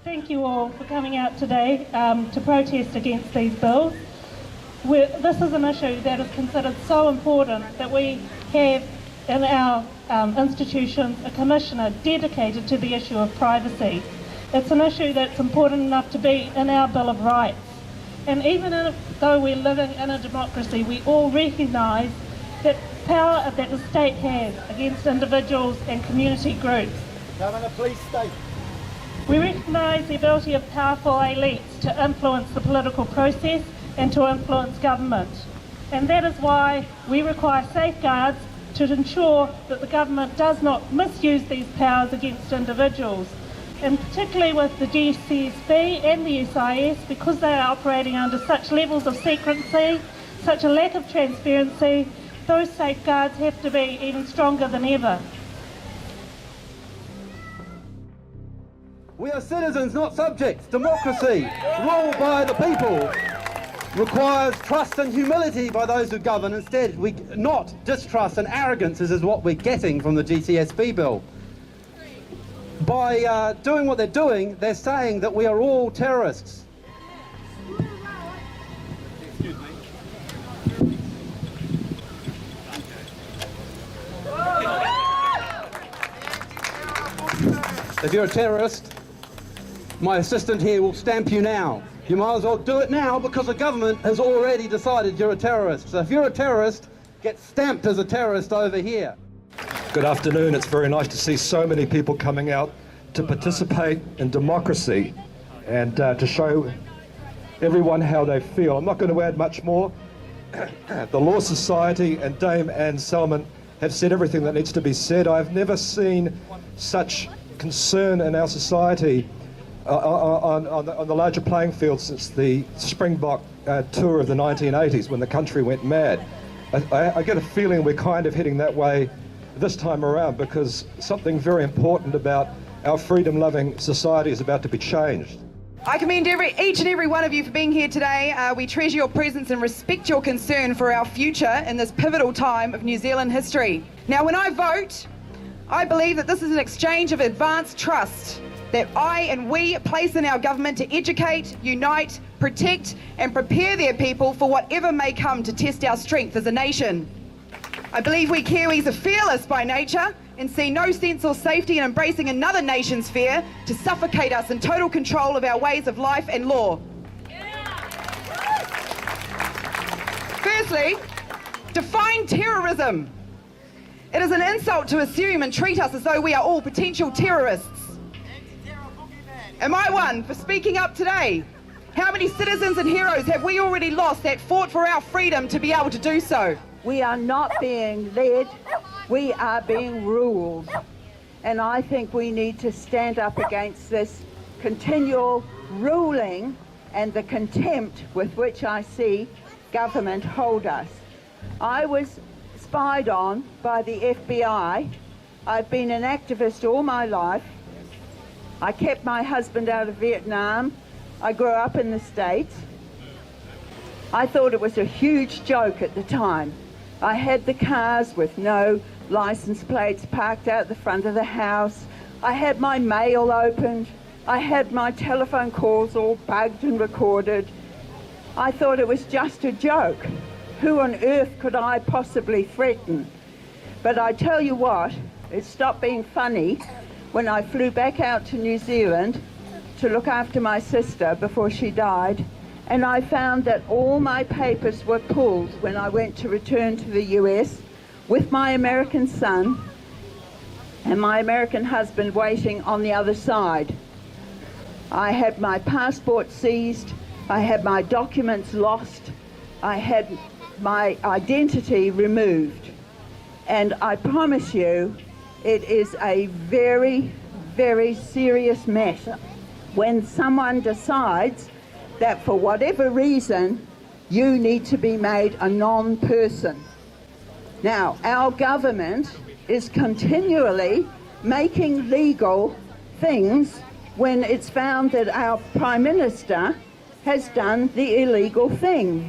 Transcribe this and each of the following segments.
Thank you all for coming out today to protest against these bills. This is an issue that is considered so important that we have in our institutions a commissioner dedicated to the issue of privacy. It's an issue that's important enough to be in our Bill of Rights. And even though we're living in a democracy, we all recognise that power that the state has against individuals and community groups. Governor, please state. We recognise the ability of powerful elites to influence the political process and to influence government. And that is why we require safeguards to ensure that the government does not misuse these powers against individuals. And particularly with the GCSB and the SIS, because they are operating under such levels of secrecy, such a lack of transparency, those safeguards have to be even stronger than ever. We are citizens, not subjects. Democracy, rule by the people, requires trust and humility by those who govern. Instead, not distrust and arrogance is what we're getting from the GCSB Bill. By doing what they're doing, they're saying that we are all terrorists. Excuse me. If you're a terrorist, my assistant here will stamp you now. You might as well do it now because the government has already decided you're a terrorist. So if you're a terrorist, get stamped as a terrorist over here. Good afternoon. It's very nice to see so many people coming out to participate in democracy and to show everyone how they feel. I'm not going to add much more. The Law Society and Dame Anne Selman have said everything that needs to be said. I've never seen such concern in our society on the larger playing field since the Springbok tour of the 1980s when the country went mad. I get a feeling we're kind of heading that way this time around because something very important about our freedom-loving society is about to be changed. I commend each and every one of you for being here today. We treasure your presence and respect your concern for our future in this pivotal time of New Zealand history. Now, when I vote, I believe that this is an exchange of advanced trust that I and we place in our government to educate, unite, protect and prepare their people for whatever may come to test our strength as a nation. I believe we Kiwis are fearless by nature and see no sense or safety in embracing another nation's fear to suffocate us in total control of our ways of life and law. Firstly, define terrorism. It is an insult to assume and treat us as though we are all potential terrorists. Am I one for speaking up today? How many citizens and heroes have we already lost that fought for our freedom to be able to do so? We are not being led, we are being ruled. And I think we need to stand up against this continual ruling and the contempt with which I see government hold us. I was spied on by the FBI. I've been an activist all my life. I kept my husband out of Vietnam. I grew up in the States. I thought it was a huge joke at the time. I had the cars with no license plates parked out the front of the house. I had my mail opened. I had my telephone calls all bugged and recorded. I thought it was just a joke. Who on earth could I possibly threaten? But I tell you what, it stopped being funny when I flew back out to New Zealand to look after my sister before she died, and I found that all my papers were pulled when I went to return to the US with my American son and my American husband waiting on the other side. I had my passport seized, I had my documents lost, I had my identity removed. And I promise you, it is a very, very serious matter when someone decides that for whatever reason, you need to be made a non-person. Now, our government is continually making legal things when it's found that our Prime Minister has done the illegal thing.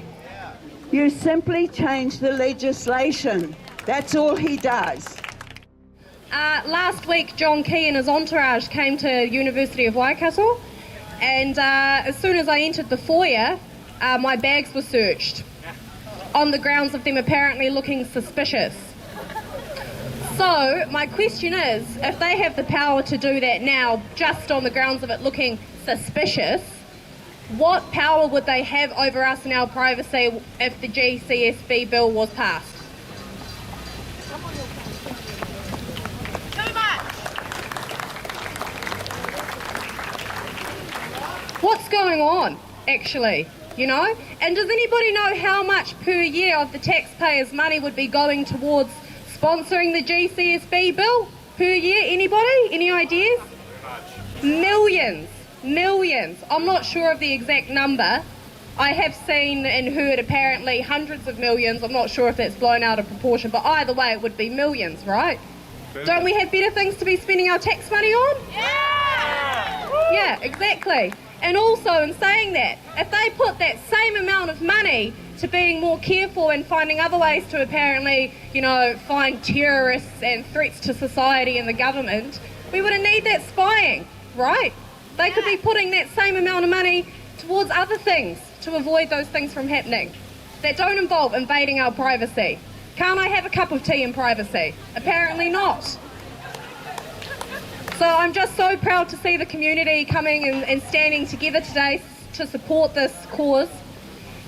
You simply change the legislation. That's all he does. Last week, John Key and his entourage came to University of Waikato and as soon as I entered the foyer, my bags were searched on the grounds of them apparently looking suspicious. So my question is, if they have the power to do that now just on the grounds of it looking suspicious, what power would they have over us and our privacy if the GCSB Bill was passed? What's going on, actually, you know? And does anybody know how much per year of the taxpayers' money would be going towards sponsoring the GCSB Bill per year? Anybody? Any ideas? Millions. Millions. I'm not sure of the exact number. I have seen and heard apparently hundreds of millions. I'm not sure if that's blown out of proportion, but either way it would be millions, right? Don't we have better things to be spending our tax money on? Yeah, exactly. And also, in saying that, if they put that same amount of money to being more careful and finding other ways to apparently, you know, find terrorists and threats to society and the government, we wouldn't need that spying, right? They could be putting that same amount of money towards other things to avoid those things from happening that don't involve invading our privacy. Can't I have a cup of tea in privacy? Apparently not. So I'm just so proud to see the community coming and standing together today to support this cause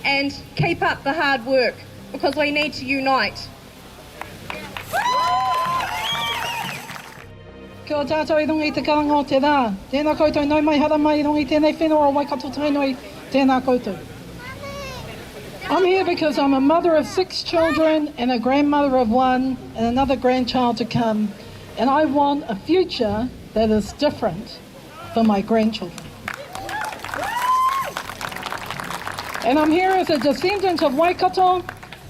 and keep up the hard work, because we need to unite. Kia ora tātou I runga I te karanga o te rā. Tēnā koutou nau mai hara mai I runga I tēnei whenua o Waikato Tainui, tēnā koutou. I'm here because I'm a mother of 6 children and a grandmother of 1 and another grandchild to come, and I want a future that is different for my grandchildren. And I'm here as a descendant of Waikato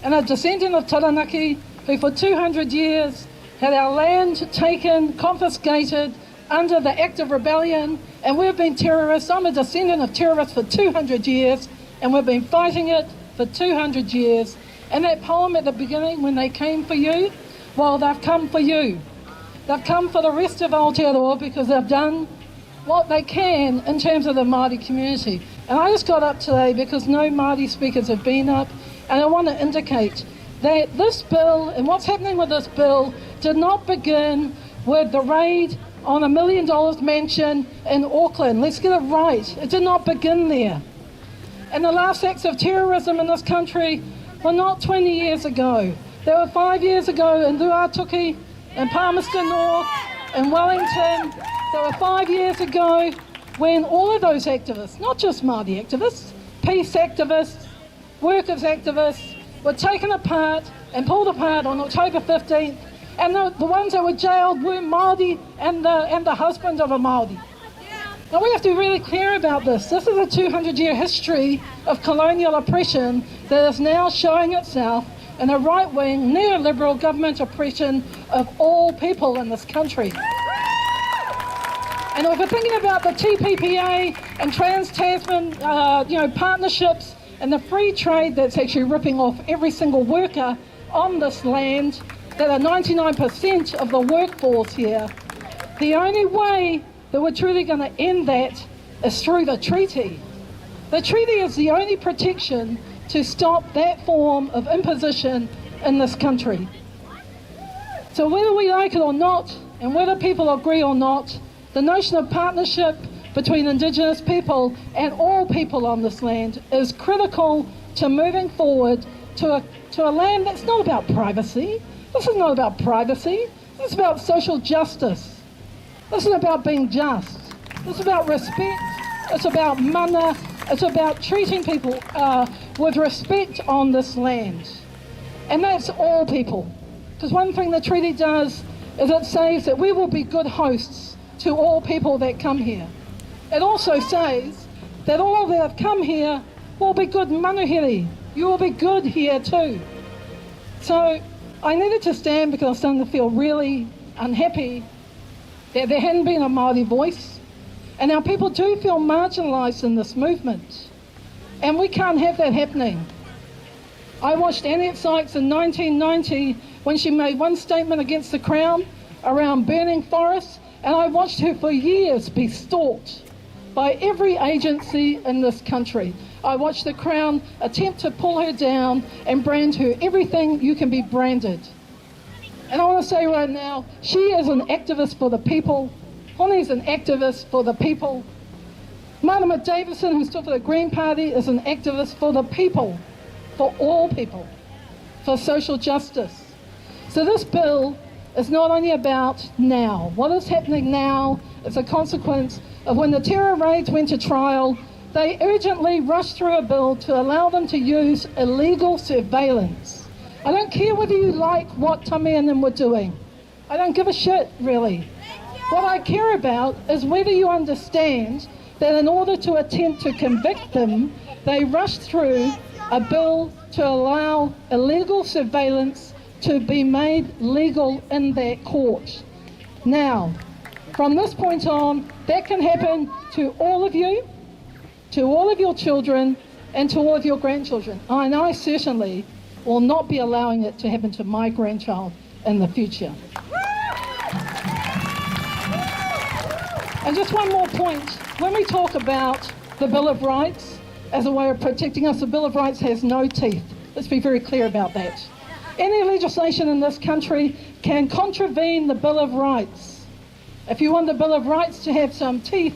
and a descendant of Taranaki, who for 200 years had our land taken, confiscated under the Act of Rebellion, and we've been terrorists. I'm a descendant of terrorists for 200 years, and we've been fighting it for 200 years. And that poem at the beginning, when they came for you, well, they've come for you. They've come for the rest of Aotearoa because they've done what they can in terms of the Māori community. And I just got up today because no Māori speakers have been up, and I want to indicate that this bill and what's happening with this bill did not begin with the raid on $1 million mansion in Auckland. Let's get it right. It did not begin there. And the last acts of terrorism in this country were not 20 years ago. They were 5 years ago in Ruatuki, in Palmerston North, in Wellington. They were 5 years ago when all of those activists, not just Māori activists, peace activists, workers activists, were taken apart and pulled apart on October 15th, and the ones that were jailed were Māori and the husband of a Māori. Now we have to be really clear about this. This is a 200-year history of colonial oppression that is now showing itself in a right-wing neoliberal government oppression of all people in this country. And if we're thinking about the TPPA and Trans-Tasman partnerships and the free trade that's actually ripping off every single worker on this land, that are 99% of the workforce here, the only way that we're truly going to end that is through the treaty. The treaty is the only protection to stop that form of imposition in this country. So whether we like it or not, and whether people agree or not, the notion of partnership between Indigenous people and all people on this land is critical to moving forward to a land that's not about privacy. This is not about privacy. This is about social justice. This is about being just. This is about respect. It's about mana. It's about treating people with respect on this land. And that's all people. Because one thing the treaty does is it says that we will be good hosts to all people that come here. It also says that all that have come here will be good manuhiri. You will be good here too. So I needed to stand because I was starting to feel really unhappy that there hadn't been a Māori voice. And our people do feel marginalised in this movement. And we can't have that happening. I watched Annette Sykes in 1990 when she made one statement against the Crown around burning forests, and I watched her for years be stalked by every agency in this country. I watched the Crown attempt to pull her down and brand her everything you can be branded. And I want to say right now, she is an activist for the people. Honey's an activist for the people. Marama Davison, who stood for the Green Party, is an activist for the people, for all people, for social justice. So this bill is not only about now. What is happening now is a consequence of when the terror raids went to trial, they urgently rushed through a bill to allow them to use illegal surveillance. I don't care whether you like what Tami and them were doing. I don't give a shit, really. What I care about is whether you understand that in order to attempt to convict them, they rushed through a bill to allow illegal surveillance to be made legal in that court. Now, from this point on, that can happen to all of you, to all of your children, and to all of your grandchildren. And I certainly will not be allowing it to happen to my grandchild in the future. And just one more point. When we talk about the Bill of Rights as a way of protecting us, the Bill of Rights has no teeth. Let's be very clear about that. Any legislation in this country can contravene the Bill of Rights. If you want the Bill of Rights to have some teeth,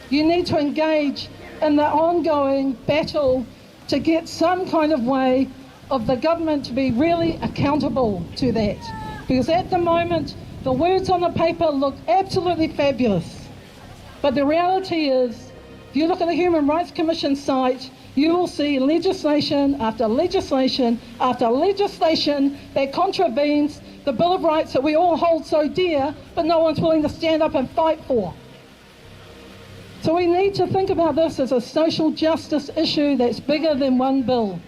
you need to engage in the ongoing battle to get some kind of way of the government to be really accountable to that. Because at the moment, the words on the paper look absolutely fabulous. But the reality is, if you look at the Human Rights Commission site, you will see legislation after legislation after legislation that contravenes the Bill of Rights that we all hold so dear, but no one's willing to stand up and fight for. So we need to think about this as a social justice issue that's bigger than one bill.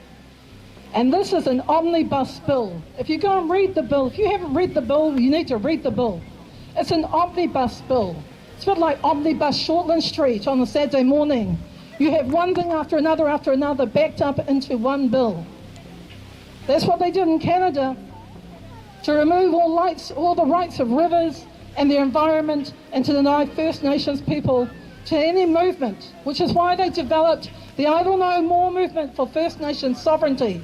And this is an omnibus bill. If you go and read the bill, if you haven't read the bill, you need to read the bill. It's an omnibus bill. It's a bit like Omnibus Shortland Street on a Saturday morning. You have one thing after another backed up into one bill. That's what they did in Canada to remove all the rights of rivers and the environment and to deny First Nations people to any movement, which is why they developed the Idle No More movement for First Nations sovereignty.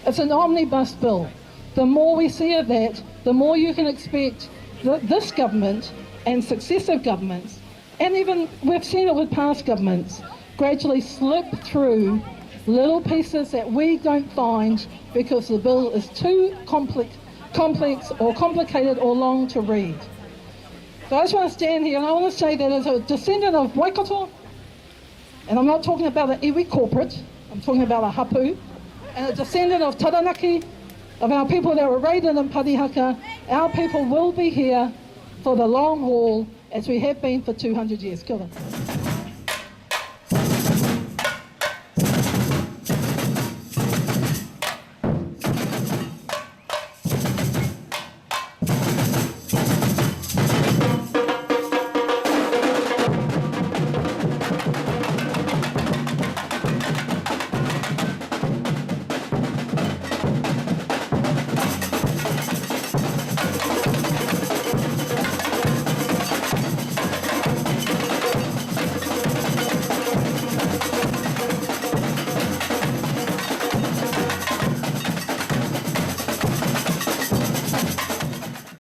It's an omnibus bill. The more we see of that, the more you can expect this government and successive governments, and even we've seen it with past governments, gradually slip through little pieces that we don't find because the bill is too complex or complicated or long to read. So I just want to stand here and I want to say that as a descendant of Waikato, and I'm not talking about an iwi corporate, I'm talking about a hapu, and a descendant of Taranaki, of our people that were raided in Parihaka, our people will be here for the long haul as we have been for 200 years. Kia ora.